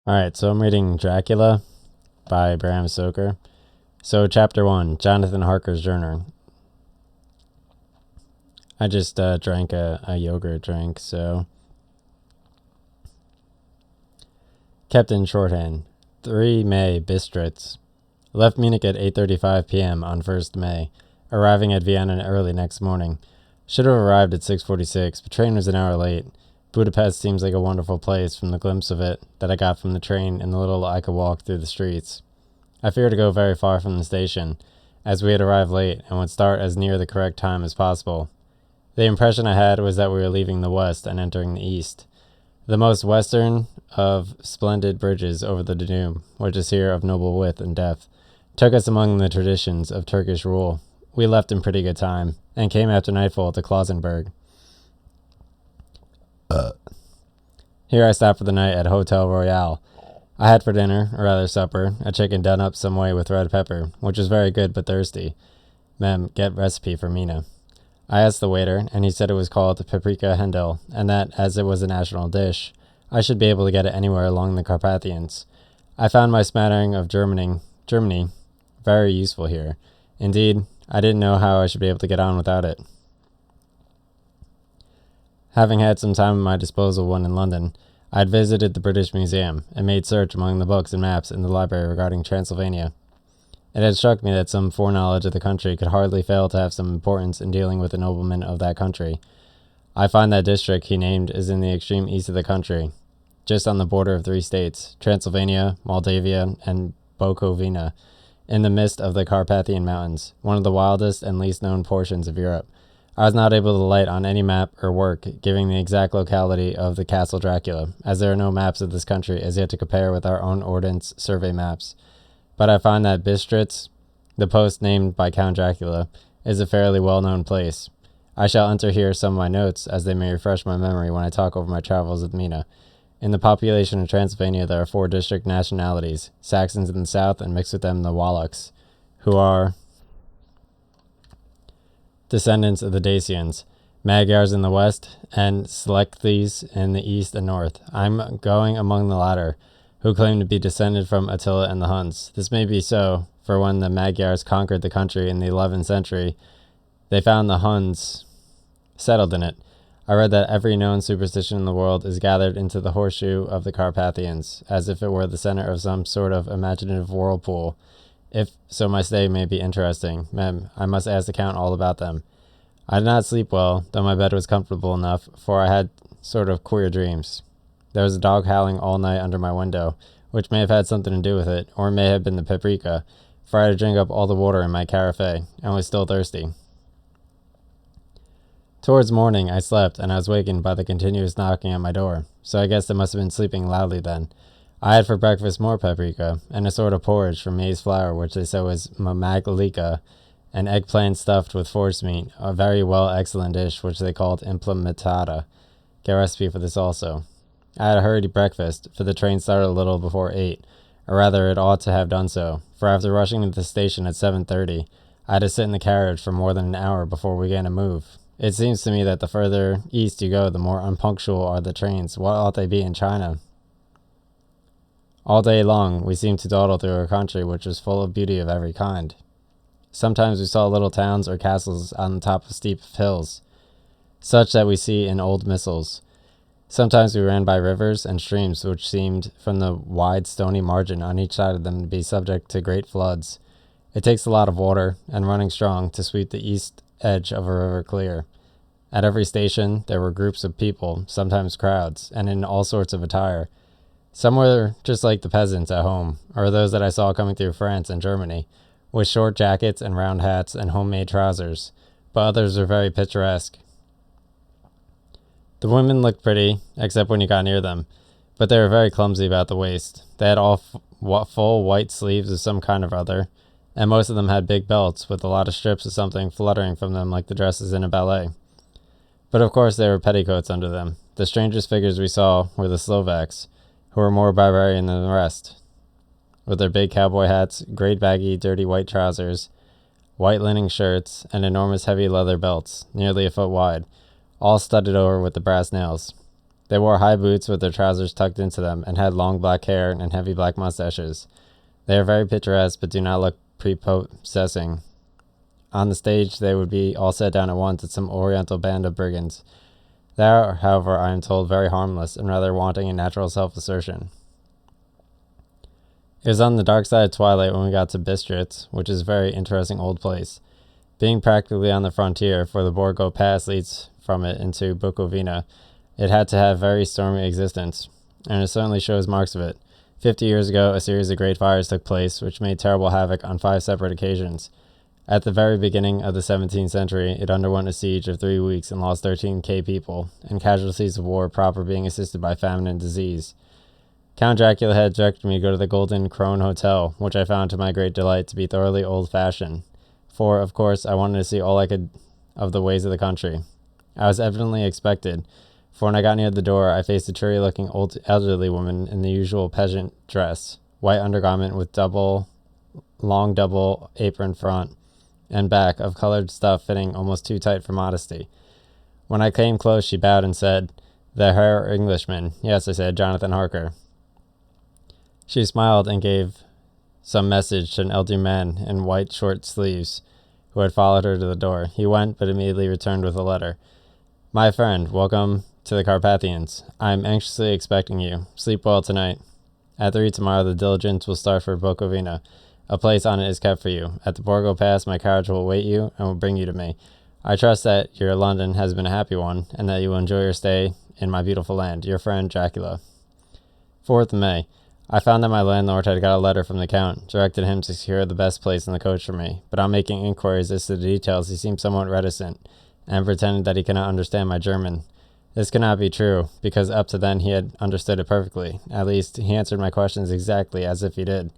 Alright, so I'm reading Dracula by Bram Stoker. So, Chapter 1, Jonathan Harker's Journal. I just drank a yogurt drink, so. Kept in shorthand. 3 May, Bistritz. Left Munich at 8:35 p.m. on 1st May, arriving at Vienna early next morning. Should have arrived at 6:46, but train was an hour late. Budapest seems like a wonderful place from the glimpse of it that I got from the train and the little I could walk through the streets. I feared to go very far from the station, as we had arrived late and would start as near the correct time as possible. The impression I had was that we were leaving the west and entering the east. The most western of splendid bridges over the Danube, which is here of noble width and depth, took us among the traditions of Turkish rule. We left in pretty good time, and came after nightfall to Klausenberg. Here I stopped for the night at Hotel Royal. I had for dinner, or rather supper, a chicken done up some way with red pepper, which was very good but thirsty. Mem, get recipe for Mina. I asked the waiter, and he said it was called paprika hendel, and that, as it was a national dish, I should be able to get it anywhere along the Carpathians. I found my smattering of Germany very useful here. Indeed, I didn't know how I should be able to get on without it. Having had some time at my disposal when in London, I had visited the British Museum and made search among the books and maps in the library regarding Transylvania. It had struck me that some foreknowledge of the country could hardly fail to have some importance in dealing with the noblemen of that country. I find that district he named is in the extreme east of the country, just on the border of 3 states, Transylvania, Moldavia, and Bukovina, in the midst of the Carpathian Mountains, one of the wildest and least known portions of Europe. I was not able to light on any map or work giving the exact locality of the Castle Dracula, as there are no maps of this country as yet to compare with our own Ordnance Survey maps. But I find that Bistritz, the post named by Count Dracula, is a fairly well-known place. I shall enter here some of my notes, as they may refresh my memory when I talk over my travels with Mina. In the population of Transylvania there are 4 distinct nationalities, Saxons in the south, and mixed with them the Wallachs, who are descendants of the Dacians, Magyars in the west, and Seleucids in the east and north. I'm going among the latter, who claim to be descended from Attila and the Huns. This may be so, for when the Magyars conquered the country in the 11th century, they found the Huns settled in it. I read that every known superstition in the world is gathered into the horseshoe of the Carpathians, as if it were the center of some sort of imaginative whirlpool. If so, my stay may be interesting. Mem, I must ask the Count all about them. I did not sleep well, though my bed was comfortable enough, for I had sort of queer dreams. There was a dog howling all night under my window, which may have had something to do with it, or it may have been the paprika, for I had to drink up all the water in my carafe, and was still thirsty. Towards morning I slept, and I was wakened by the continuous knocking at my door, so I guess I must have been sleeping loudly then. I had for breakfast more paprika, and a sort of porridge from maize flour, which they said was mamaglika, and eggplant stuffed with forcemeat, a very excellent dish which they called implementata. Get a recipe for this also. I had a hurried breakfast, for the train started a little before 8, or rather it ought to have done so, for after rushing to the station at 7:30, I had to sit in the carriage for more than an hour before we began to move. It seems to me that the further east you go, the more unpunctual are the trains. What ought they be in China? All day long, we seemed to dawdle through a country which was full of beauty of every kind. Sometimes we saw little towns or castles on the top of steep hills, such that we see in old missals. Sometimes we ran by rivers and streams which seemed, from the wide stony margin on each side of them, to be subject to great floods. It takes a lot of water, and running strong, to sweep the east edge of a river clear. At every station there were groups of people, sometimes crowds, and in all sorts of attire. Some were just like the peasants at home, or those that I saw coming through France and Germany, with short jackets and round hats and homemade trousers, but others were very picturesque. The women looked pretty, except when you got near them, but they were very clumsy about the waist. They had all full white sleeves of some kind or other, and most of them had big belts with a lot of strips of something fluttering from them like the dresses in a ballet. But of course there were petticoats under them. The strangest figures we saw were the Slovaks, who were more barbarian than the rest, with their big cowboy hats, great baggy, dirty white trousers, white linen shirts, and enormous heavy leather belts, nearly a foot wide, all studded over with the brass nails. They wore high boots with their trousers tucked into them and had long black hair and heavy black mustaches. They are very picturesque but do not look prepossessing. On the stage, they would be all set down at once at some oriental band of brigands. They are, however, I am told, very harmless and rather wanting in natural self-assertion. It was on the dark side of twilight when we got to Bistritz, which is a very interesting old place. Being practically on the frontier, for the Borgo Pass leads from it into Bukovina, it had to have very stormy existence, and it certainly shows marks of it. 50 years ago, a series of great fires took place, which made terrible havoc on 5 separate occasions. At the very beginning of the 17th century, it underwent a siege of 3 weeks and lost 13,000 people, and casualties of war proper being assisted by famine and disease. Count Dracula had directed me to go to the Golden Krone Hotel, which I found to my great delight to be thoroughly old-fashioned, for, of course, I wanted to see all I could of the ways of the country. I was evidently expected, for when I got near the door, I faced a cheery-looking old elderly woman in the usual peasant dress, white undergarment with long double apron front and back of colored stuff fitting almost too tight for modesty. When I came close, she bowed and said, "The Herr Englishman." "Yes," I said, "Jonathan Harker." She smiled and gave some message to an elderly man in white short sleeves who had followed her to the door. He went, but immediately returned with a letter. "My friend, welcome to the Carpathians. I am anxiously expecting you. Sleep well tonight. At 3 tomorrow the diligence will start for Bukovina. A place on it is kept for you. At the Borgo Pass my carriage will await you and will bring you to me. I trust that your London has been a happy one, and that you will enjoy your stay in my beautiful land. Your friend, Dracula." 4th May. I found that my landlord had got a letter from the Count, directed him to secure the best place in the coach for me, but on making inquiries as to the details he seemed somewhat reticent, and pretended that he could not understand my German. This could not be true, because up to then he had understood it perfectly. At least, he answered my questions exactly as if he did.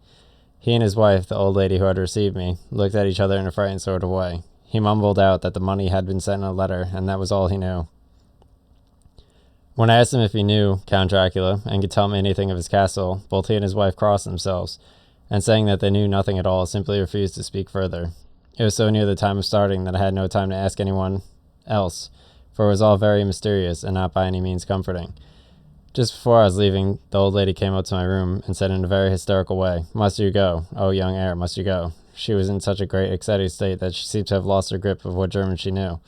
He and his wife, the old lady who had received me, looked at each other in a frightened sort of way. He mumbled out that the money had been sent in a letter, and that was all he knew. When I asked him if he knew Count Dracula, and could tell me anything of his castle, both he and his wife crossed themselves, and saying that they knew nothing at all, simply refused to speak further. It was so near the time of starting that I had no time to ask anyone else, for it was all very mysterious, and not by any means comforting. Just before I was leaving, the old lady came up to my room and said in a very hysterical way, "Must you go? Oh, young heir, must you go?" She was in such a great excited state that she seemed to have lost her grip of what German she knew,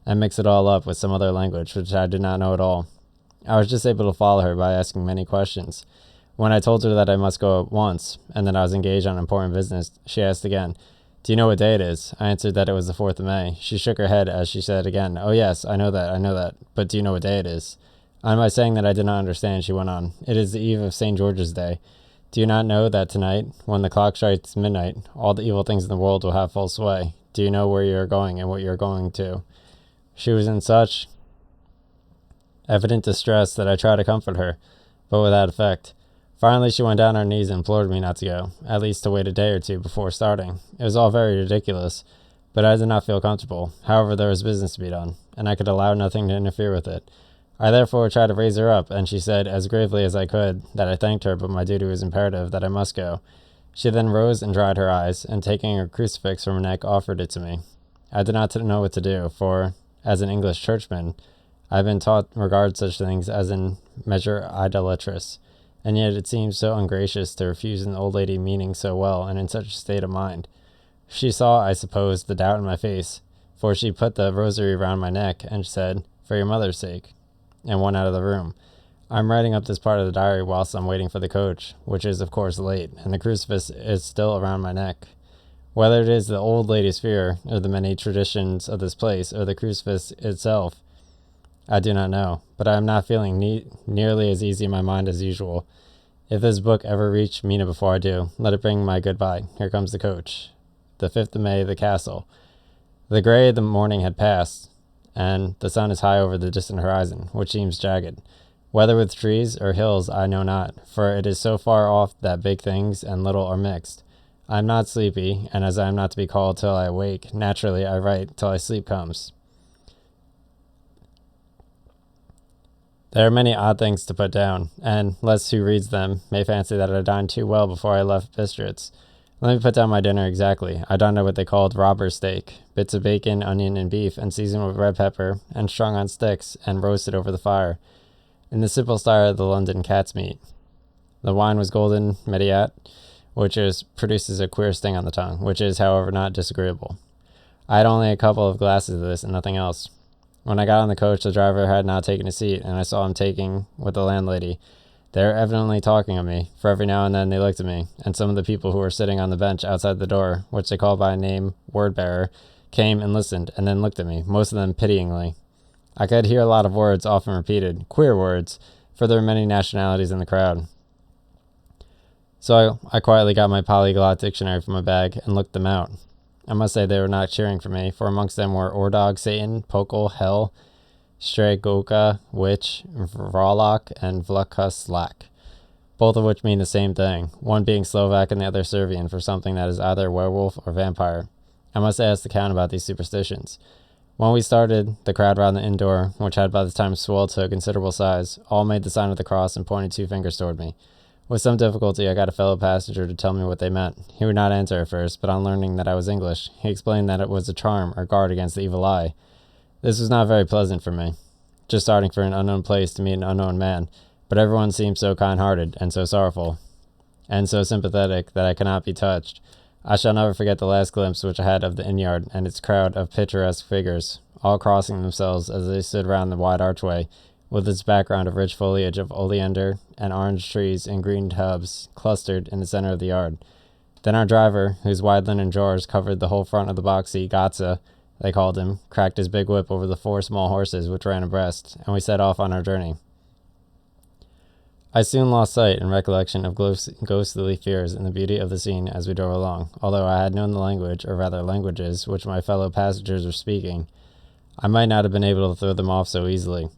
and mixed it all up with some other language which I did not know at all. I was just able to follow her by asking many questions. When I told her that I must go at once, and that I was engaged on important business, she asked again, "Do you know what day it is?" I answered that it was the 4th of May. She shook her head as she said again, "Oh yes, I know that, but do you know what day it is?" On my saying that I did not understand, she went on, "It is the eve of St. George's Day. Do you not know that tonight, when the clock strikes midnight, all the evil things in the world will have full sway? Do you know where you are going and what you are going to?" She was in such evident distress that I tried to comfort her, but without effect. Finally, she went down on her knees and implored me not to go, at least to wait a day or two before starting. It was all very ridiculous, but I did not feel comfortable. However, there was business to be done, and I could allow nothing to interfere with it. I therefore tried to raise her up, and she said, as gravely as I could, that I thanked her, but my duty was imperative, that I must go. She then rose and dried her eyes, and taking her crucifix from her neck, offered it to me. I did not know what to do, for, as an English churchman, I have been taught to regard such things as in measure idolatrous, and yet it seemed so ungracious to refuse an old lady meaning so well, and in such a state of mind. She saw, I suppose, the doubt in my face, for she put the rosary round my neck, and said, "For your mother's sake," and went out of the room. I'm writing up this part of the diary whilst I'm waiting for the coach, which is of course late, and the crucifix is still around my neck. Whether it is the old lady's fear, or the many traditions of this place, or the crucifix itself, I do not know, but I am not feeling nearly as easy in my mind as usual. If this book ever reach Mina before I do, let it bring my goodbye. Here comes the coach. The 5th of May, the castle. The gray of the morning had passed, and the sun is high over the distant horizon, which seems jagged. Whether with trees or hills I know not, for it is so far off that big things and little are mixed. I am not sleepy, and as I am not to be called till I awake, naturally I write till sleep comes. There are many odd things to put down, and, lest who reads them may fancy that I dined too well before I left Bistritz. Let me put down my dinner exactly. I dined on what they called robber's steak, bits of bacon, onion, and beef, and seasoned with red pepper, and strung on sticks, and roasted over the fire. in the simple style of the London cat's meat. The wine was golden mediat, which produces a queer sting on the tongue, which is, however, not disagreeable. I had only a couple of glasses of this and nothing else. When I got on the coach, the driver had not taken a seat, and I saw him taking with the landlady. They were evidently talking of me, for every now and then they looked at me, and some of the people who were sitting on the bench outside the door, which they called by name word-bearer, came and listened, and then looked at me, most of them pityingly. I could hear a lot of words often repeated, queer words, for there were many nationalities in the crowd. So I quietly got my polyglot dictionary from my bag and looked them out. I must say they were not cheering for me, for amongst them were Ordog, Satan, Pokol, Hell, Stregoka, Witch, Vrolok, and Vlukaslak, both of which mean the same thing, one being Slovak and the other Serbian for something that is either werewolf or vampire. I must ask the Count about these superstitions. When we started, the crowd around the inn door, which had by this time swelled to a considerable size, all made the sign of the cross and pointed 2 fingers toward me. With some difficulty, I got a fellow passenger to tell me what they meant. He would not answer at first, but on learning that I was English, he explained that it was a charm or guard against the evil eye. This was not very pleasant for me, just starting for an unknown place to meet an unknown man, but everyone seemed so kind-hearted, and so sorrowful, and so sympathetic that I cannot be touched. I shall never forget the last glimpse which I had of the inn-yard and its crowd of picturesque figures, all crossing themselves as they stood round the wide archway, with its background of rich foliage of oleander and orange trees in green tubs clustered in the center of the yard. Then our driver, whose wide linen drawers covered the whole front of the box seat, Gotza, they called him, cracked his big whip over the 4 small horses which ran abreast, and we set off on our journey. I soon lost sight and recollection of ghostly fears in the beauty of the scene as we drove along, although I had known the language, or rather languages, which my fellow passengers were speaking. I might not have been able to throw them off so easily.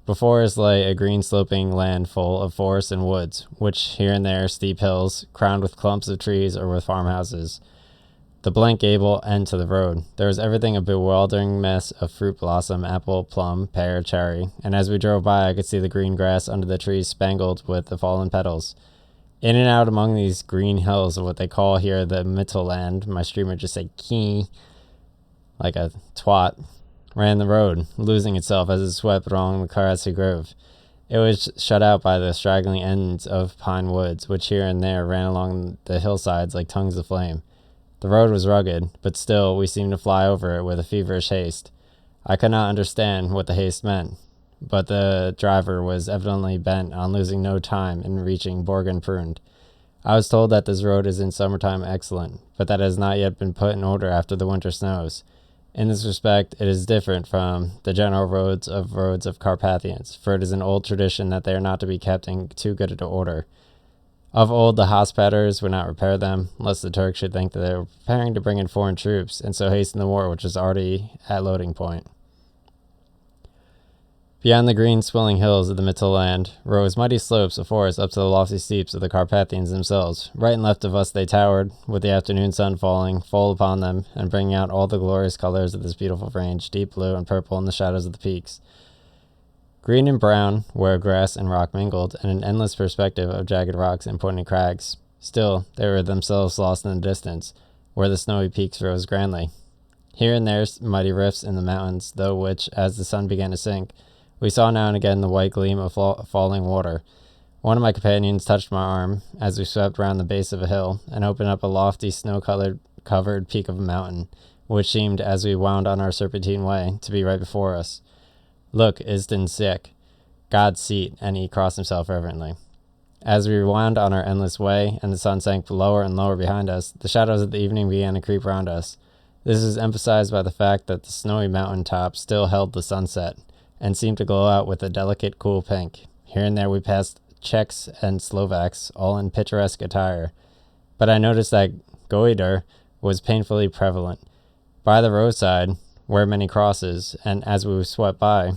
Before us lay a green sloping land full of forests and woods, which here and there steep hills, crowned with clumps of trees or with farmhouses. The blank gable end to the road. There was everything a bewildering mess of fruit blossom, apple, plum, pear, cherry, and as we drove by I could see the green grass under the trees spangled with the fallen petals. In and out among these green hills of what they call here the Mittelland, my streamer just said key, like a twat, ran the road, losing itself as it swept along the grassy grove. It was shut out by the straggling ends of pine woods, which here and there ran along the hillsides like tongues of flame. The road was rugged, but still we seemed to fly over it with a feverish haste. I could not understand what the haste meant, but the driver was evidently bent on losing no time in reaching Borgenprund. I was told that this road is in summertime excellent, but that it has not yet been put in order after the winter snows. In this respect, it is different from the general roads of Carpathians, for it is an old tradition that they are not to be kept in too good an order. Of old, the hospitallers would not repair them, lest the Turks should think that they were preparing to bring in foreign troops, and so hasten the war which was already at loading point. Beyond the green swelling hills of the Mittelland rose mighty slopes of forest up to the lofty steeps of the Carpathians themselves. Right and left of us they towered, with the afternoon sun falling full upon them, and bringing out all the glorious colors of this beautiful range, deep blue and purple in the shadows of the peaks. Green and brown, where grass and rock mingled, and an endless perspective of jagged rocks and pointed crags. Still, they were themselves lost in the distance, where the snowy peaks rose grandly. Here and there mighty rifts in the mountains, though which, as the sun began to sink, we saw now and again the white gleam of falling water. One of my companions touched my arm as we swept round the base of a hill and opened up a lofty snow-covered peak of a mountain, which seemed, as we wound on our serpentine way, to be right before us. Look, Isden sick, God's seat, and he crossed himself reverently. As we wound on our endless way, and the sun sank lower and lower behind us, the shadows of the evening began to creep round us. This is emphasized by the fact that the snowy mountain top still held the sunset, and seemed to glow out with a delicate, cool pink. Here and there we passed Czechs and Slovaks, all in picturesque attire. But I noticed that goiter was painfully prevalent. By the roadside were many crosses, and as we swept by,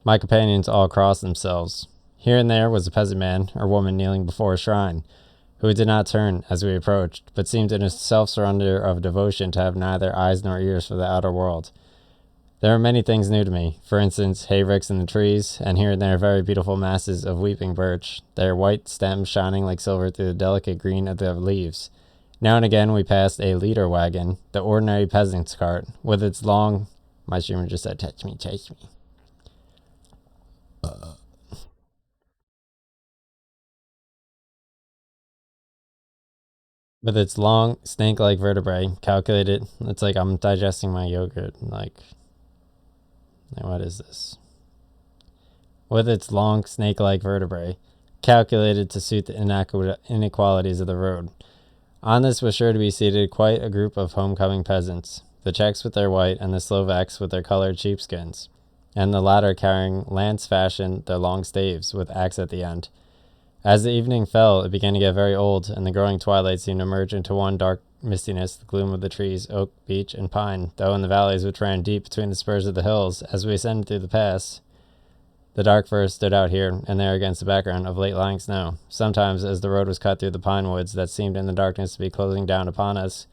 my companions all crossed themselves. Here and there was a peasant man or woman kneeling before a shrine, who did not turn as we approached, but seemed in a self-surrender of devotion to have neither eyes nor ears for the outer world. There are many things new to me, for instance, hayricks in the trees, and here and there very beautiful masses of weeping birch, their white stems shining like silver through the delicate green of their leaves. Now and again we passed a leader wagon, the ordinary peasant's cart, with its long... My streamer just said, touch me. With its long, snake-like vertebrae, calculated. It's like I'm digesting my yogurt. What is this? With its long, snake-like vertebrae, calculated to suit the inequalities of the road. On this was sure to be seated quite a group of homecoming peasants, the Czechs with their white and the Slovaks with their colored sheepskins, and the latter carrying lance-fashion their long staves with axe at the end. As the evening fell, it began to get very old, and the growing twilight seemed to merge into one dark mistiness, the gloom of the trees, oak, beech, and pine, though in the valleys which ran deep between the spurs of the hills, as we ascended through the pass, the dark firs stood out here and there against the background of late-lying snow. Sometimes, as the road was cut through the pine woods that seemed in the darkness to be closing down upon us,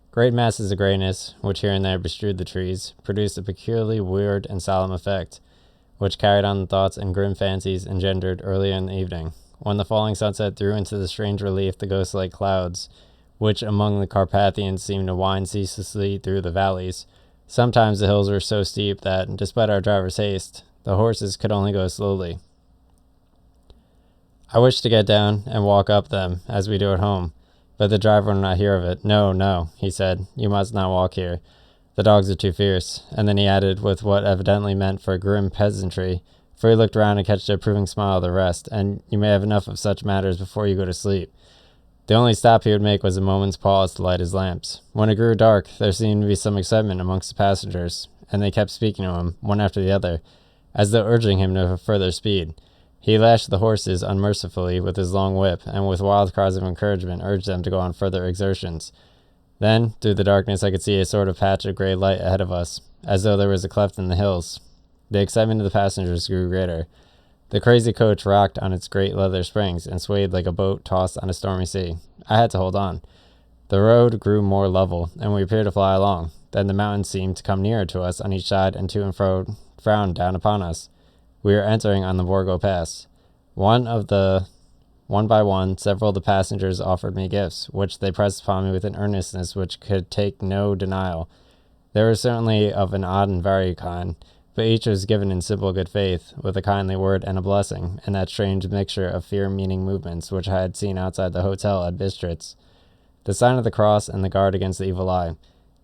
great masses of grayness, which here and there bestrewed the trees, produced a peculiarly weird and solemn effect, which carried on the thoughts and grim fancies engendered earlier in the evening, when the falling sunset threw into the strange relief the ghost-like clouds, which among the Carpathians seemed to wind ceaselessly through the valleys. Sometimes the hills were so steep that, despite our driver's haste, the horses could only go slowly. I wished to get down and walk up them, as we do at home, but the driver would not hear of it. No, no, he said, you must not walk here. The dogs are too fierce. And then he added, with what evidently meant for grim peasantry, for he looked round and catched the approving smile of the rest, and you may have enough of such matters before you go to sleep. The only stop he would make was a moment's pause to light his lamps. When it grew dark, there seemed to be some excitement amongst the passengers, and they kept speaking to him, one after the other, as though urging him to further speed. He lashed the horses unmercifully with his long whip, and with wild cries of encouragement urged them to go on further exertions. Then, through the darkness, I could see a sort of patch of gray light ahead of us, as though there was a cleft in the hills. The excitement of the passengers grew greater. The crazy coach rocked on its great leather springs and swayed like a boat tossed on a stormy sea. I had to hold on. The road grew more level, and we appeared to fly along. Then the mountains seemed to come nearer to us on each side, and to and fro frowned down upon us. We were entering on the Borgo Pass. One by one, several of the passengers offered me gifts, which they pressed upon me with an earnestness which could take no denial. They were certainly of an odd and varied kind, but each was given in simple good faith, with a kindly word and a blessing, and that strange mixture of fear-meaning movements which I had seen outside the hotel at Bistritz. The sign of the cross and the guard against the evil eye.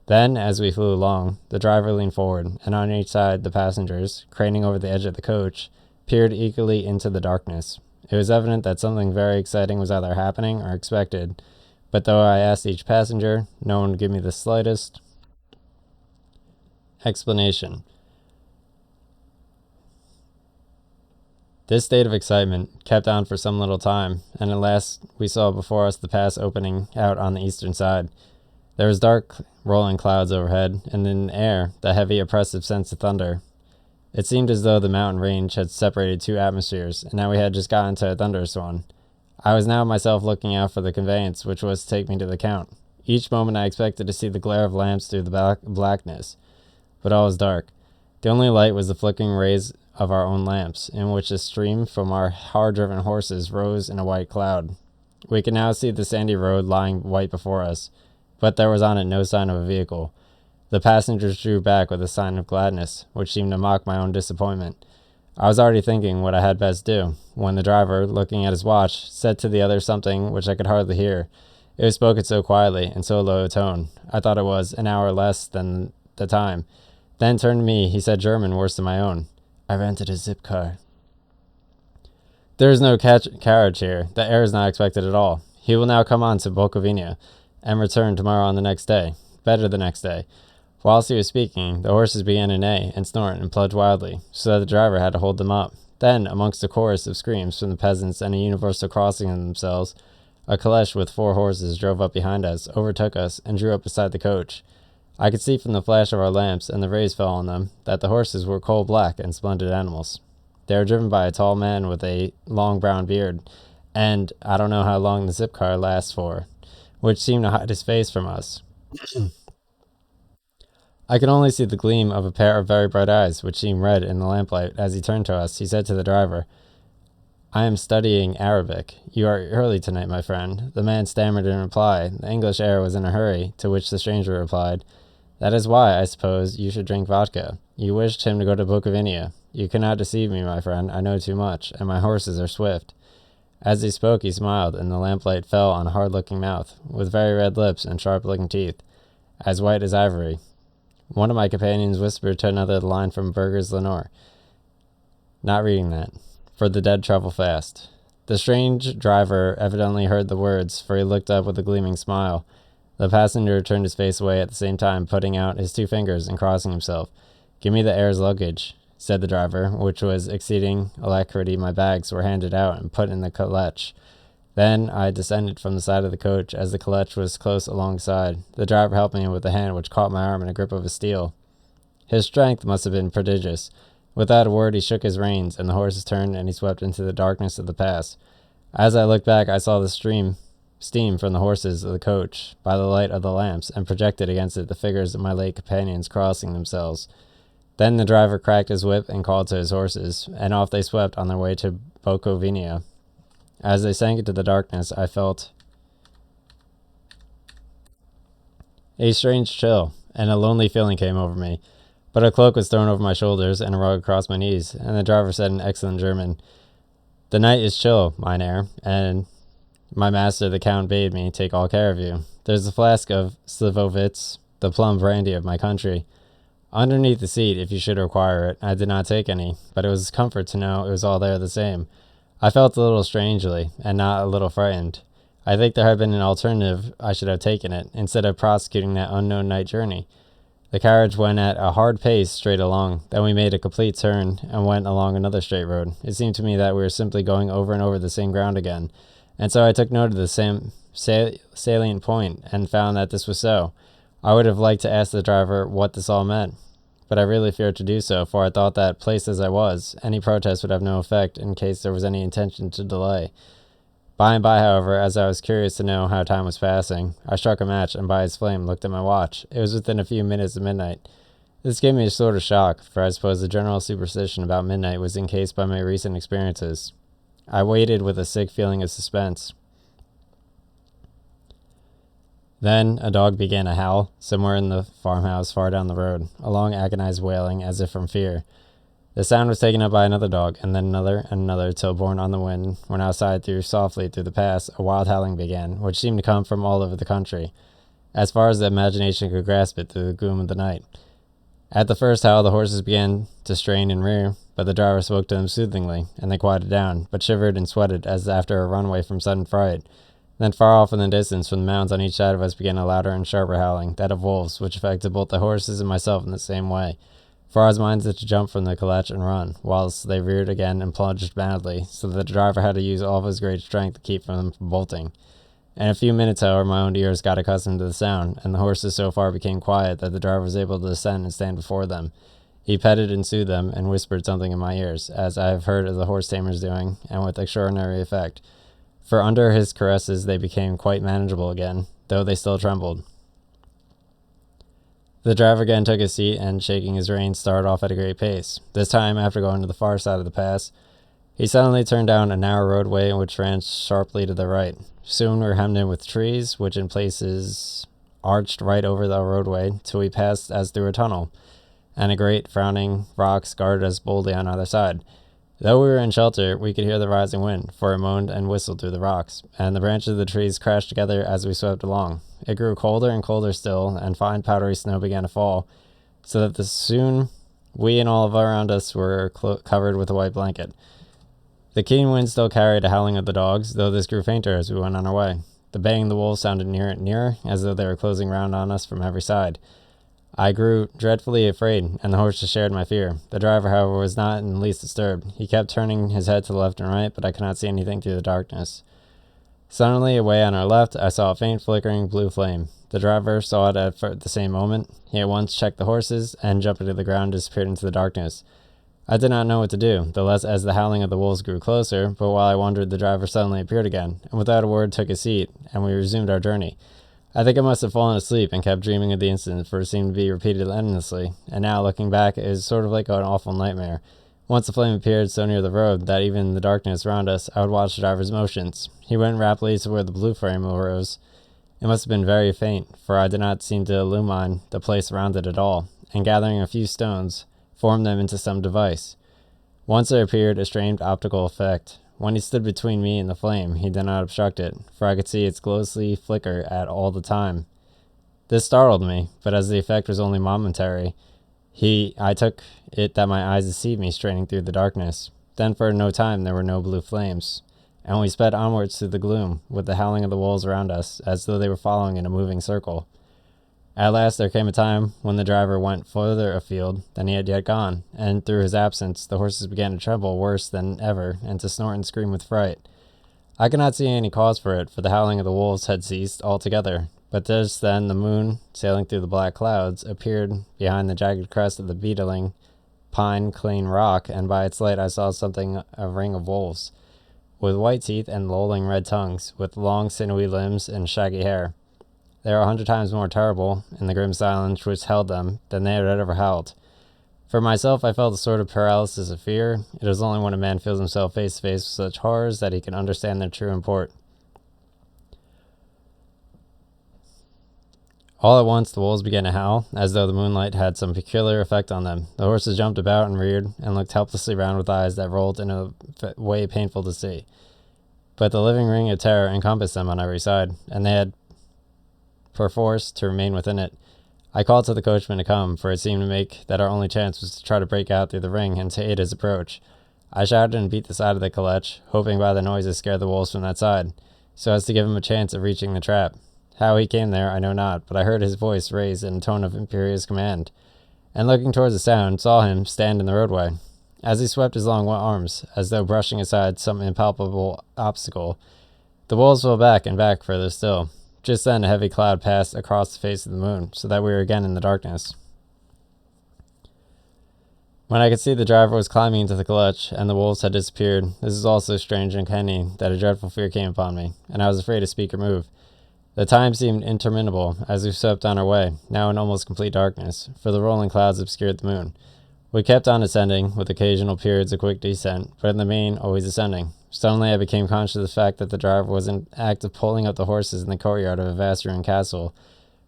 Then, as we flew along, the driver leaned forward, and on each side the passengers, craning over the edge of the coach, peered eagerly into the darkness. It was evident that something very exciting was either happening or expected, but though I asked each passenger, no one would give me the slightest explanation. This state of excitement kept on for some little time, and at last we saw before us the pass opening out on the eastern side. There was dark, rolling clouds overhead, and in the air the heavy, oppressive sense of thunder. It seemed as though the mountain range had separated two atmospheres, and that we had just got into a thunderous one. I was now myself looking out for the conveyance which was to take me to the Count. Each moment I expected to see the glare of lamps through the blackness, but all was dark. The only light was the flickering rays of our own lamps, in which the stream from our hard-driven horses rose in a white cloud. We could now see the sandy road lying white before us, but there was on it no sign of a vehicle. The passengers drew back with a sign of gladness, which seemed to mock my own disappointment. I was already thinking what I had best do, when the driver, looking at his watch, said to the other something which I could hardly hear. It was spoken so quietly, in so low a tone. I thought it was an hour less than the time. Then turning to me, he said German worse than my own. I rented a zip car. There is no carriage here. The heir is not expected at all. He will now come on to Bukovina, and return tomorrow on the next day. Better the next day. Whilst he was speaking, the horses began to neigh and snort and plunge wildly, so that the driver had to hold them up. Then, amongst a chorus of screams from the peasants and a universal crossing of themselves, a caleche with 4 horses drove up behind us, overtook us, and drew up beside the coach. I could see from the flash of our lamps, and the rays fell on them, that the horses were coal-black and splendid animals. They were driven by a tall man with a long brown beard, and I don't know how long the zip car lasts for, which seemed to hide his face from us. I could only see the gleam of a pair of very bright eyes, which seemed red in the lamplight. As he turned to us, he said to the driver, I am studying Arabic. You are early tonight, my friend. The man stammered in reply. The English heir was in a hurry, to which the stranger replied, That is why, I suppose, you should drink vodka. You wished him to go to Bukovina. You cannot deceive me, my friend. I know too much, and my horses are swift." As he spoke, he smiled, and the lamplight fell on a hard-looking mouth, with very red lips and sharp-looking teeth, as white as ivory. One of my companions whispered to another the line from Burger's Lenore. Not reading that. "For the dead travel fast." The strange driver evidently heard the words, for he looked up with a gleaming smile. The passenger turned his face away at the same time, putting out his 2 fingers and crossing himself. "Give me the heir's luggage," said the driver, which was exceeding alacrity. My bags were handed out and put in the caleche. Then I descended from the side of the coach as the caleche was close alongside. The driver helped me with a hand which caught my arm in a grip of steel. His strength must have been prodigious. Without a word, he shook his reins, and the horses turned, and he swept into the darkness of the pass. As I looked back, I saw the steam from the horses of the coach by the light of the lamps, and projected against it the figures of my late companions crossing themselves. Then the driver cracked his whip and called to his horses, and off they swept on their way to Bukovina. As they sank into the darkness, I felt a strange chill, and a lonely feeling came over me. But a cloak was thrown over my shoulders, and a rug across my knees, and the driver said in excellent German, "The night is chill, mynheer, and my master the count bade me take all care of you. There's a flask of Slivovitz, the plum brandy of my country, underneath the seat if you should require it." I did not take any, but it was comfort to know it was all there the same. I felt a little strangely, and not a little frightened. I think there had been an alternative. I should have taken it, instead of prosecuting that unknown night journey. The carriage went at a hard pace straight along. Then we made a complete turn, and went along another straight road. It seemed to me that we were simply going over and over the same ground again, and so I took note of the same salient point, and found that this was so. I would have liked to ask the driver what this all meant, but I really feared to do so, for I thought that, placed as I was, any protest would have no effect in case there was any intention to delay. By and by, however, as I was curious to know how time was passing, I struck a match, and by its flame looked at my watch. It was within a few minutes of midnight. This gave me a sort of shock, for I suppose the general superstition about midnight was encased by my recent experiences. I waited with a sick feeling of suspense. Then a dog began to howl, somewhere in the farmhouse far down the road, a long agonized wailing, as if from fear. The sound was taken up by another dog, and then another, and another, till, borne on the wind, when outside softly through the pass, a wild howling began, which seemed to come from all over the country, as far as the imagination could grasp it through the gloom of the night. At the first howl, the horses began to strain and rear, but the driver spoke to them soothingly, and they quieted down, but shivered and sweated as after a runaway from sudden fright. Then far off in the distance, from the mounds on each side of us, began a louder and sharper howling, that of wolves, which affected both the horses and myself in the same way, for I was minded to jump from the caleche and run, whilst they reared again and plunged madly, so that the driver had to use all of his great strength to keep them from bolting. In a few minutes, however, my own ears got accustomed to the sound, and the horses so far became quiet that the driver was able to descend and stand before them. He petted and soothed them, and whispered something in my ears, as I have heard of the horse tamers doing, and with extraordinary effect, for under his caresses they became quite manageable again, though they still trembled. The driver again took his seat, and, shaking his reins, started off at a great pace. This time, after going to the far side of the pass, he suddenly turned down a narrow roadway which ran sharply to the right. Soon we were hemmed in with trees, which in places arched right over the roadway, till we passed as through a tunnel, and a great frowning rocks guarded us boldly on either side. Though we were in shelter, we could hear the rising wind, for it moaned and whistled through the rocks, and the branches of the trees crashed together as we swept along. It grew colder and colder still, and fine powdery snow began to fall, so that soon we and all of around us were covered with a white blanket. The keen wind still carried a howling of the dogs, though this grew fainter as we went on our way. The baying of the wolves sounded nearer and nearer, as though they were closing round on us from every side. I grew dreadfully afraid, and the horses shared my fear. The driver, however, was not in the least disturbed. He kept turning his head to the left and right, but I could not see anything through the darkness. Suddenly, away on our left, I saw a faint flickering blue flame. The driver saw it at the same moment. He at once checked the horses, and jumping to the ground, and disappeared into the darkness. I did not know what to do, the less as the howling of the wolves grew closer, but while I wondered, the driver suddenly appeared again, and without a word took his seat, and we resumed our journey. I think I must have fallen asleep and kept dreaming of the incident, for it seemed to be repeated endlessly, and now, looking back, it is sort of like an awful nightmare. Once the flame appeared so near the road that even in the darkness around us I would watch the driver's motions. He went rapidly to where the blue flame arose. It must have been very faint, for I did not seem to illumine the place around it at all, and gathering a few stones, formed them into some device. Once there appeared a strange optical effect. When he stood between me and the flame, he did not obstruct it, for I could see its ghostly flicker at all the time. This startled me, but as the effect was only momentary, I took it that my eyes deceived me straining through the darkness. Then for no time there were no blue flames, and we sped onwards through the gloom, with the howling of the wolves around us, as though they were following in a moving circle. At last there came a time when the driver went further afield than he had yet gone, and through his absence the horses began to tremble worse than ever, and to snort and scream with fright. I could not see any cause for it, for the howling of the wolves had ceased altogether, but just then the moon, sailing through the black clouds, appeared behind the jagged crest of the beetling pine clean rock, and by its light I saw something a ring of wolves, with white teeth and lolling red tongues, with long sinewy limbs and shaggy hair. They were 100 times more terrible, in the grim silence which held them, than they had ever howled. For myself, I felt a sort of paralysis of fear. It is only when a man feels himself face to face with such horrors that he can understand their true import. All at once the wolves began to howl, as though the moonlight had some peculiar effect on them. The horses jumped about and reared, and looked helplessly round with eyes that rolled in a way painful to see. But the living ring of terror encompassed them on every side, and they had perforce to remain within it. I called to the coachman to come, for it seemed to make that our only chance was to try to break out through the ring and to aid his approach. I shouted and beat the side of the calèche, hoping by the noise to scare the wolves from that side, so as to give him a chance of reaching the trap. How he came there I know not, but I heard his voice raised in a tone of imperious command, and looking towards the sound, saw him stand in the roadway. As he swept his long arms, as though brushing aside some impalpable obstacle, the wolves fell back and back further still. Just then a heavy cloud passed across the face of the moon, so that we were again in the darkness. When I could see the driver was climbing into the calèche, and the wolves had disappeared, this was all so strange and uncanny that a dreadful fear came upon me, and I was afraid to speak or move. The time seemed interminable as we swept on our way, now in almost complete darkness, for the rolling clouds obscured the moon. We kept on ascending, with occasional periods of quick descent, but in the main always ascending. Suddenly I became conscious of the fact that the driver was in act of pulling up the horses in the courtyard of a vast ruined castle,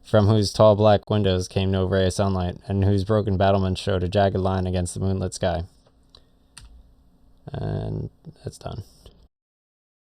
from whose tall black windows came no ray of sunlight, and whose broken battlements showed a jagged line against the moonlit sky. And that's done.